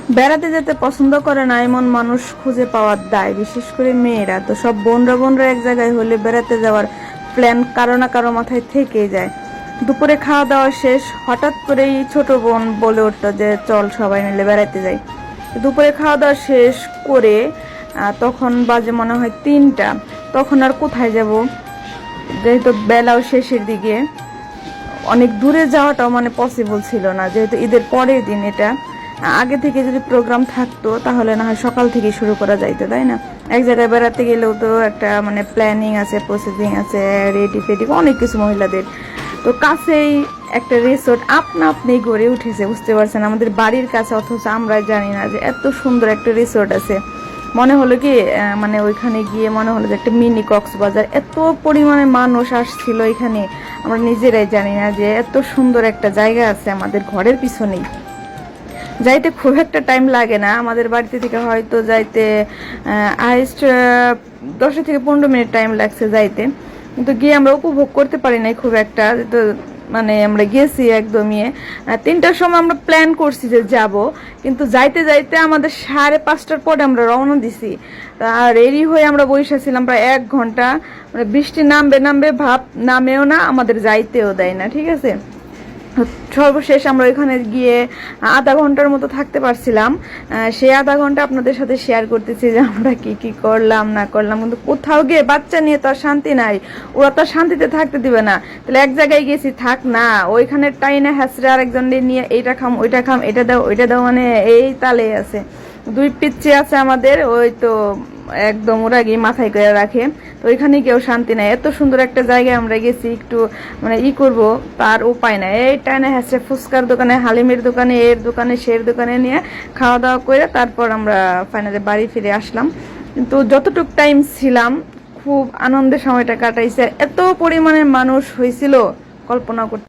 বেড়াতে যেতে পছন্দ করে না এমন মানুষ খুঁজে পাওয়ার দায়, বিশেষ করে মেয়েরা। তো সব বোনরা এক জায়গায় হলে বেড়াতে যাওয়ার প্ল্যান কারো না কারো মাথায় থেকেই যায়। দুপুরে খাওয়া দাওয়া শেষ, হঠাৎ করেই ছোট বোন বলে উঠতো যে চল সবাই মিলে বেড়াতে যাই। দুপুরে খাওয়া দাওয়া শেষ করে তখন বাজে মনে হয় 3টা। তখন আর কোথায় যাব, যেহেতু বেলাও শেষের দিকে, অনেক দূরে যাওয়াটাও মানে পসিবল ছিল না, যেহেতু ঈদের পরের দিন এটা। আগে থেকে যদি প্রোগ্রাম থাকতো তাহলে না হয় সকাল থেকে শুরু করা যাইতো, তাই না? এক জায়গায় বেড়াতে গেলেও তো একটা মানে প্ল্যানিং আছে, প্রসেসিং আছে, রেডি ফেডি অনেক কিছু মহিলাদের। তো কাছেই একটা রিসোর্ট আপনি গড়ে উঠেছে, বুঝতে পারছেন, আমাদের বাড়ির কাছে, অথচ আমরা জানি না যে এত সুন্দর একটা রিসোর্ট আছে। মনে হলো কি মানে ওইখানে গিয়ে মনে হলো যে একটা মিনি কক্সবাজার। এত পরিমাণে মানুষ আসছিল এখানে, আমরা নিজেরাই জানি না যে এত সুন্দর একটা জায়গা আছে আমাদের ঘরের পিছনেই। যাইতে খুব একটা টাইম লাগে না, আমাদের বাড়িতে থেকে হয়তো যাইতে হাইস্ট 10 থেকে 15 মিনিট টাইম লাগছে যাইতে। কিন্তু গিয়ে আমরা উপভোগ করতে পারি নাই খুব একটা। তো মানে আমরা গেছি একদমই 3টার সময় আমরা প্ল্যান করছি যে যাব, কিন্তু যাইতে যাইতে আমাদের 5:30টার পরে আমরা রওনা দিছি। আর রেডি হয়ে আমরা বসেছিলাম প্রায় 1 ঘন্টা। মানে বৃষ্টি নামবে ভাব, নামেও না, আমাদের যাইতেও দেয় না, ঠিক আছে। সর্বশেষ আমরা ওইখানে গিয়ে আধা ঘন্টার মতো থাকতে পারছিলাম। সেই আধা ঘন্টা আপনাদের সাথে শেয়ার করতেছি যে আমরা কি কি করলাম না করলাম। কিন্তু কোথাও গিয়ে বাচ্চা নিয়ে তো আর শান্তি নাই, ওরা তো শান্তিতে থাকতে দিবে না। তাহলে এক জায়গায় গেছি, থাক না, ওইখানে টাইনে হ্যাসরে আরেকজন নিয়ে এইটা খাম ওইটা খাম, এটা দাও ওইটা দাও, মানে এই তালে আছে। 2 পিচ্চি আছে আমাদের, ওই তো একদম ওরা গিয়ে মাথায় করে রাখে। তো ওইখানে কেউ শান্তি নাই। এত সুন্দর একটা জায়গায় আমরা গেছি, একটু মানে করব তার উপায় নাই। এই টাইনে হ্যাসে ফুচকার দোকানে, হালিমের দোকানে, এর দোকানে, সের দোকানে নিয়ে খাওয়া দাওয়া করে তারপর আমরা ফাইনালি বাড়ি ফিরে আসলাম। কিন্তু যতটুক টাইম ছিলাম খুব আনন্দের সময়টা কাটাইছে। এত পরিমাণে মানুষ হয়েছিল কল্পনা করতে